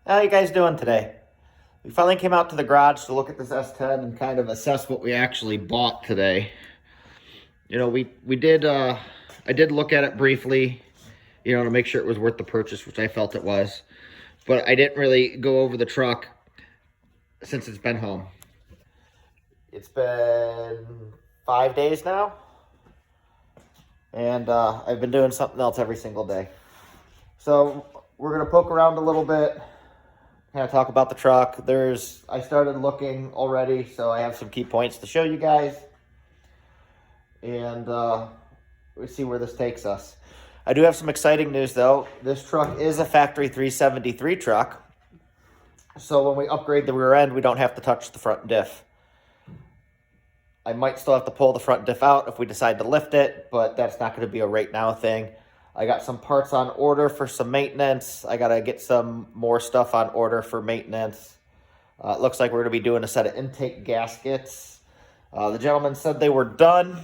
How you guys doing today? We finally came out to the garage to look at this S10 and kind of assess what we actually bought today. You know, we did, I did look at it briefly, you know, to make sure it was worth the purchase, which I felt it was. But I didn't really go over the truck since it's been home. It's been 5 days now. And I've been doing something else every single day. So we're going to poke around a little bit, kind of talk about the truck. I started looking already, so I have some key points to show you guys. And we'll see where this takes us. I do have some exciting news, though. This truck is a factory 373 truck. So when we upgrade the rear end, we don't have to touch the front diff. I might still have to pull the front diff out if we decide to lift it, but that's not going to be a right now thing. I got some parts on order for some maintenance. I got to get some more stuff on order for maintenance. It looks like we're going to be doing a set of intake gaskets. The gentleman said they were done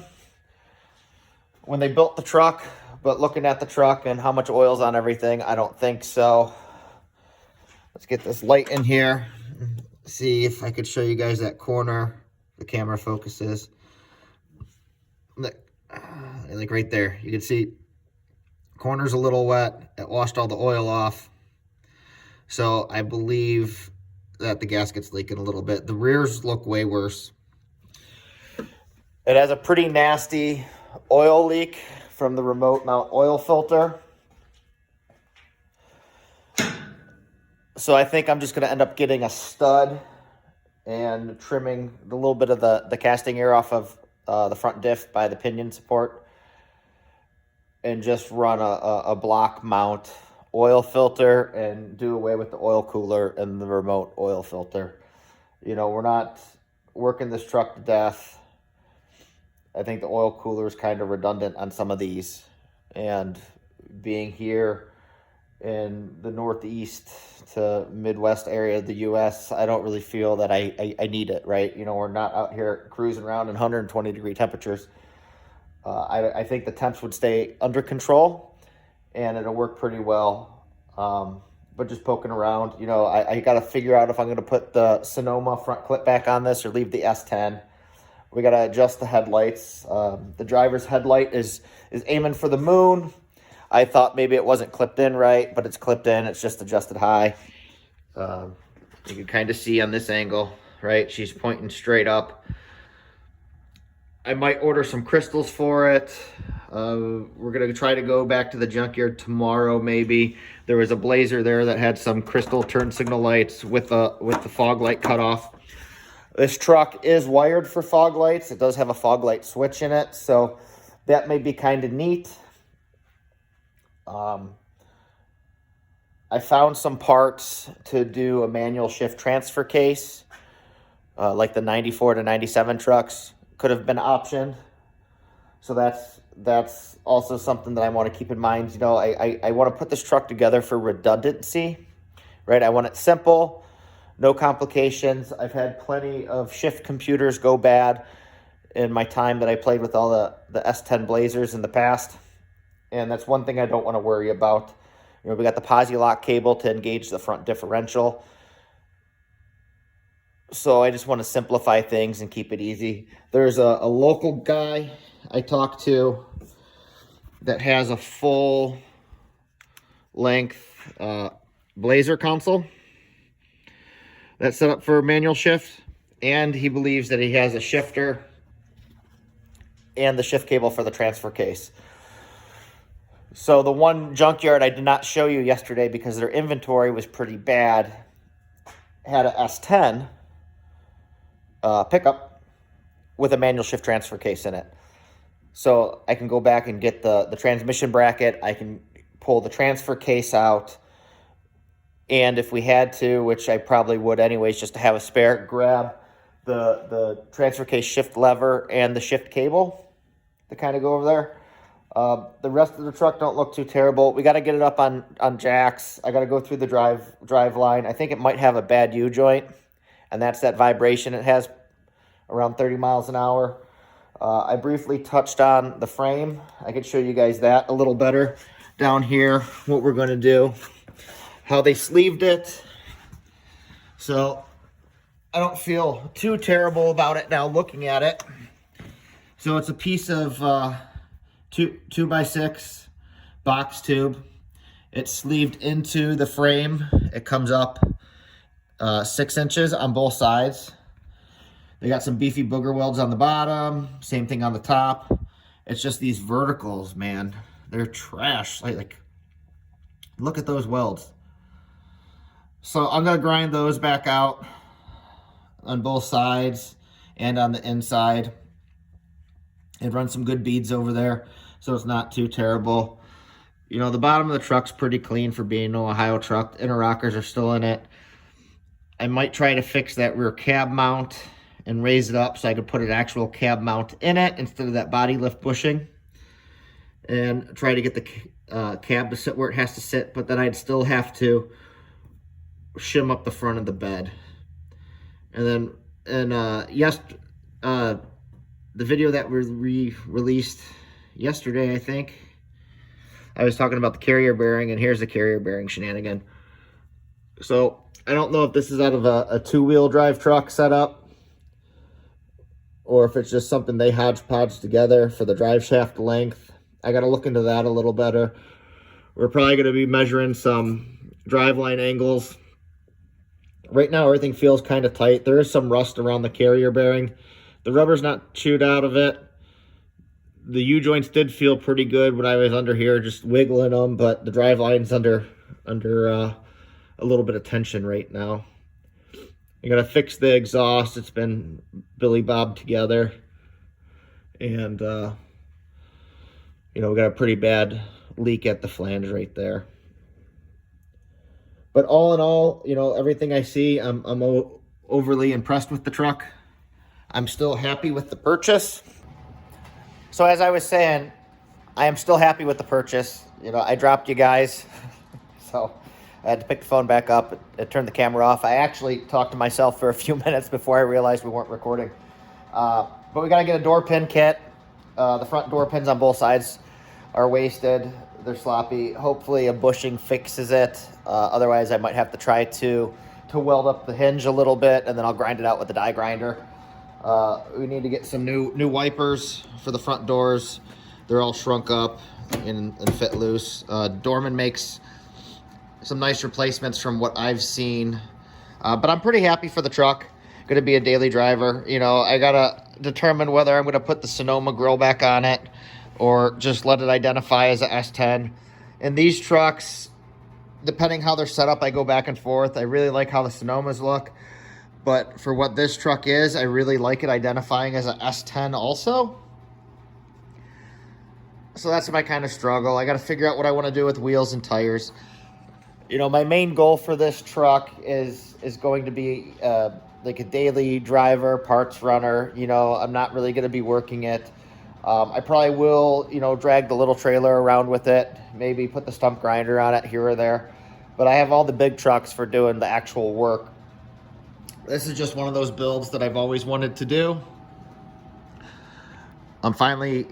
when they built the truck, but looking at the truck and how much oil's on everything, I don't think so. Let's get this light in here. See if I could show you guys that corner. The camera focuses. Like right there, you can see corner's a little wet. It washed all the oil off. So I believe that the gasket's leaking a little bit. The rears look way worse. It has a pretty nasty oil leak from the remote mount oil filter. So I think I'm just going to end up getting a stud and trimming a little bit of the casting air off of the front diff by the pinion support, and just run a block mount oil filter and do away with the oil cooler and the remote oil filter. You know, we're not working this truck to death. I think the oil cooler is kind of redundant on some of these, and being here in the Northeast to Midwest area of the U.S., I don't really feel that I need it, right? You know, we're not out here cruising around in 120 degree temperatures. I think the temps would stay under control and it'll work pretty well. But just poking around, you know, I got to figure out if I'm going to put the Sonoma front clip back on this or leave the S10. We got to adjust the headlights. The driver's headlight is aiming for the moon. I thought maybe it wasn't clipped in right, but it's clipped in. It's just adjusted high. You can kind of see on this angle, right? She's pointing straight up. I might order some crystals for it. We're going to try to go back to the junkyard tomorrow, maybe. There was a Blazer there that had some crystal turn signal lights with the fog light cut off. This truck is wired for fog lights. It does have a fog light switch in it, so that may be kind of neat. I found some parts to do a manual shift transfer case, like the 94 to 97 trucks could have been optioned. So that's also something that I want to keep in mind. You know, I want to put this truck together for redundancy, right? I want it simple, no complications. I've had plenty of shift computers go bad in my time that I played with all the S10 Blazers in the past. And that's one thing I don't want to worry about. You know, we got the posi lock cable to engage the front differential. So I just want to simplify things and keep it easy. There's a local guy I talked to that has a full length Blazer console that's set up for manual shift. And he believes that he has a shifter and the shift cable for the transfer case. So the one junkyard I did not show you yesterday because their inventory was pretty bad had a S10 pickup with a manual shift transfer case in it. So I can go back and get the transmission bracket. I can pull the transfer case out. And if we had to, which I probably would anyways, just to have a spare, grab the transfer case shift lever and the shift cable to kind of go over there. The rest of the truck don't look too terrible. We got to get it up on jacks. I got to go through the drive line. I think it might have a bad U-joint, and that's that vibration it has around 30 miles an hour. I briefly touched on the frame. I could show you guys that a little better down here, what we're going to do. How they sleeved it. So I don't feel too terrible about it now looking at it. So it's a piece of 2x6 box tube. It's sleeved into the frame. It comes up 6 inches on both sides. They got some beefy booger welds on the bottom. Same thing on the top. It's just these verticals, man. They're trash. Like look at those welds. So I'm gonna grind those back out on both sides and on the inside and run some good beads over there so it's not too terrible. You know, the bottom of the truck's pretty clean for being an Ohio truck. Inner rockers are still in it. I might try to fix that rear cab mount and raise it up so I could put an actual cab mount in it instead of that body lift bushing, and try to get the cab to sit where it has to sit, but then I'd still have to shim up the front of the bed. And then, the video that we released yesterday, I think, I was talking about the carrier bearing, and here's the carrier bearing shenanigan. So I don't know if this is out of a two-wheel drive truck setup, or if it's just something they hodgepodge together for the drive shaft length. I got to look into that a little better. We're probably going to be measuring some driveline angles. Right now, everything feels kind of tight. There is some rust around the carrier bearing. The rubber's not chewed out of it. The U-joints did feel pretty good when I was under here, just wiggling them, but the driveline's under a little bit of tension right now. I gotta fix the exhaust. It's been Billy Bob together. And, we got a pretty bad leak at the flange right there. But all in all, everything I see, I'm overly impressed with the truck. I'm still happy with the purchase. So as I was saying, I am still happy with the purchase. I dropped you guys, so I had to pick the phone back up. It turned the camera off. I actually talked to myself for a few minutes before I realized we weren't recording. But we got to get a door pin kit. The front door pins on both sides are wasted. They're sloppy. Hopefully a bushing fixes it. Otherwise, I might have to try to weld up the hinge a little bit, and then I'll grind it out with the die grinder. We need to get some new wipers for the front doors. They're all shrunk up and fit loose. Dorman makes some nice replacements from what I've seen. But I'm pretty happy for the truck. Going to be a daily driver. I got to determine whether I'm going to put the Sonoma grill back on it or just let it identify as a S10. And these trucks, depending how they're set up, I go back and forth. I really like how the Sonomas look. But for what this truck is, I really like it identifying as a S10 also. So that's my kind of struggle. I got to figure out what I want to do with wheels and tires. My main goal for this truck is going to be like a daily driver, parts runner. I'm not really going to be working it. I probably will, drag the little trailer around with it, maybe put the stump grinder on it here or there. But I have all the big trucks for doing the actual work. This is just one of those builds that I've always wanted to do. I'm finally,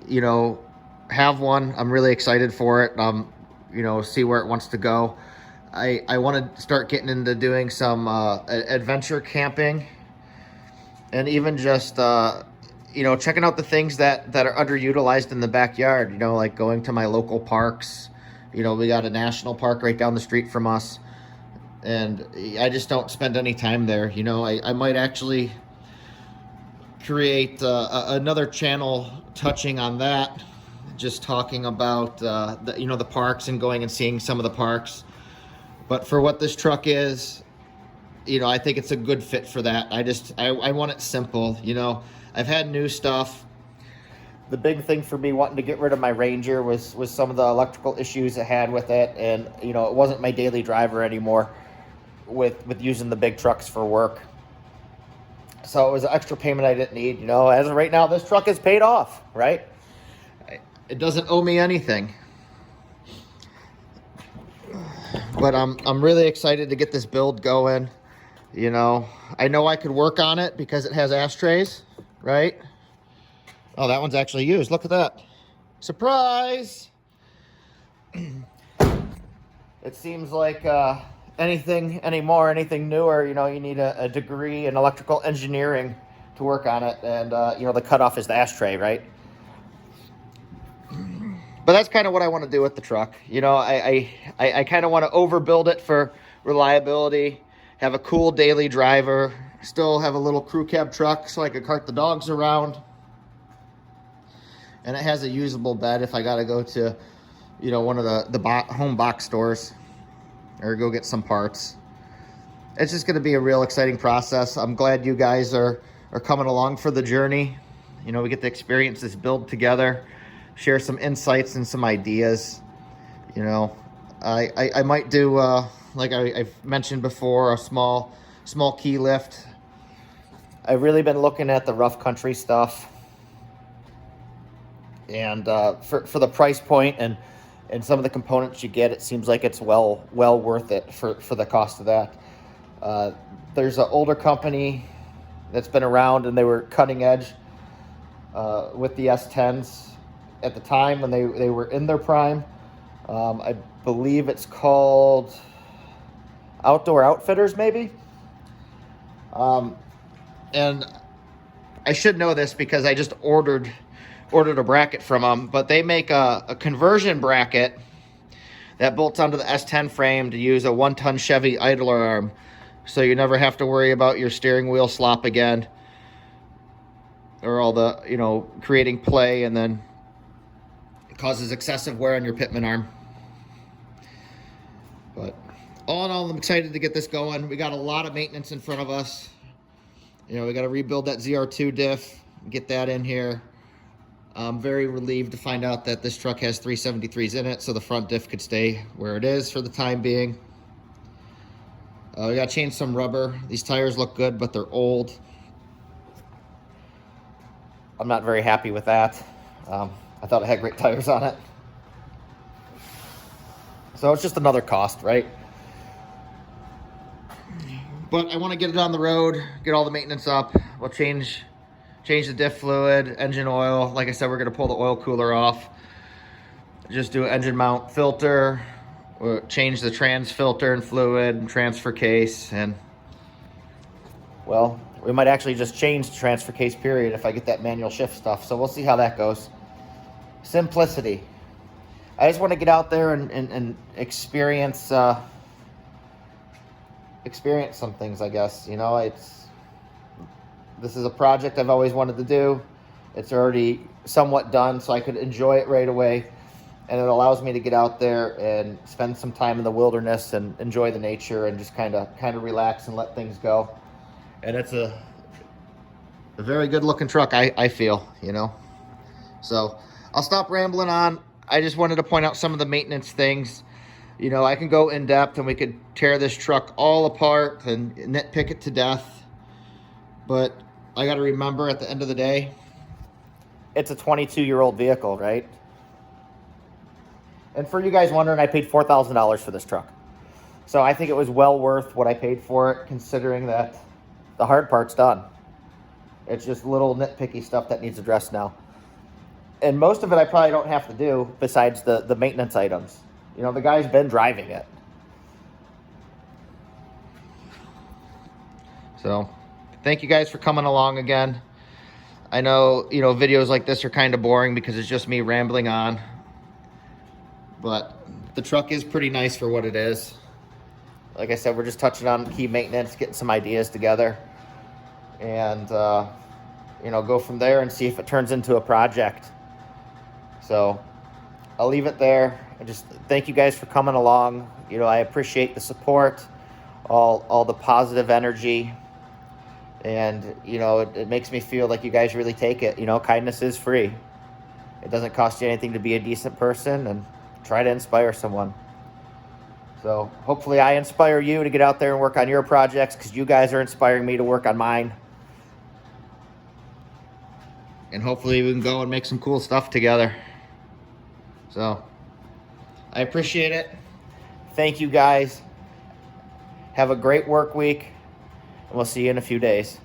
have one. I'm really excited for it. See where it wants to go. I want to start getting into doing some adventure camping, and even just, checking out the things that are underutilized in the backyard, like going to my local parks. We got a national park right down the street from us. And I just don't spend any time there. I might actually create another channel touching on that, just talking about the parks and going and seeing some of the parks. But for what this truck is, I think it's a good fit for that. I want it simple. I've had new stuff. The big thing for me wanting to get rid of my Ranger was some of the electrical issues I had with it, and it wasn't my daily driver anymore with using the big trucks for work. So it was an extra payment I didn't need. As of right now, this truck is paid off, right? It doesn't owe me anything. But I'm really excited to get this build going. I know I could work on it because it has ashtrays, right? Oh, that one's actually used. Look at that. Surprise! It seems like anything anymore, anything newer, you know, you need a degree in electrical engineering to work on it. And, you know, the cutoff is the ashtray, right? But that's kind of what I want to do with the truck. You know, I kind of want to overbuild it for reliability, have a cool daily driver, still have a little crew cab truck so I could cart the dogs around. And it has a usable bed if I got to go to, you know, one of the home box stores or go get some parts. It's just going to be a real exciting process. I'm glad you guys are coming along for the journey. You know, we get to experience this build together, share some insights and some ideas. You know, I might do, like I've mentioned before, a small key lift. I've really been looking at the rough country stuff. And for the price point and some of the components you get, it seems like it's well worth it for the cost of that. There's an older company that's been around, and they were cutting edge with the S10s at the time when they were in their prime. I believe it's called Outdoor Outfitters, maybe. And I should know this because I just ordered a bracket from them, but they make a conversion bracket that bolts onto the S10 frame to use a 1-ton Chevy idler arm, so you never have to worry about your steering wheel slop again, or all the, you know, creating play, and then it causes excessive wear on your pitman arm. But all in all, I'm excited to get this going. We got a lot of maintenance in front of us. You know, we got to rebuild that ZR2 diff, get that in here. I'm very relieved to find out that this truck has 373s in it, so the front diff could stay where it is for the time being. We got to change some rubber. These tires look good, but they're old. I'm not very happy with that. I thought it had great tires on it. So it's just another cost, right? But I want to get it on the road, get all the maintenance up. We'll change the diff fluid, engine oil. Like I said, we're going to pull the oil cooler off. Just do an engine mount filter. We'll change the trans filter and fluid and transfer case. And, well, we might actually just change the transfer case, period, if I get that manual shift stuff. So we'll see how that goes. Simplicity. I just want to get out there and experience some things, I guess. You know, this is a project I've always wanted to do. It's already somewhat done, so I could enjoy it right away. And it allows me to get out there and spend some time in the wilderness and enjoy the nature and just kind of relax and let things go. And it's a very good looking truck, I feel, you know. So I'll stop rambling on. I just wanted to point out some of the maintenance things. You know, I can go in depth and we could tear this truck all apart and nitpick it to death. But I got to remember, at the end of the day, it's a 22-year-old vehicle, right? And for you guys wondering, I paid $4,000 for this truck. So I think it was well worth what I paid for it, considering that the hard part's done. It's just little nitpicky stuff that needs addressed now. And most of it I probably don't have to do, besides the maintenance items. You know, the guy's been driving it. So, thank you guys for coming along again. I know, you know, videos like this are kind of boring because it's just me rambling on. But the truck is pretty nice for what it is. Like I said, we're just touching on key maintenance, getting some ideas together. And, you know, go from there and see if it turns into a project. So, I'll leave it there. I just thank you guys for coming along. You know, I appreciate the support, all the positive energy. And, you know, it makes me feel like you guys really take it. You know, kindness is free. It doesn't cost you anything to be a decent person and try to inspire someone. So hopefully I inspire you to get out there and work on your projects, because you guys are inspiring me to work on mine. And hopefully we can go and make some cool stuff together. So I appreciate it. Thank you guys. Have a great work week. And we'll see you in a few days.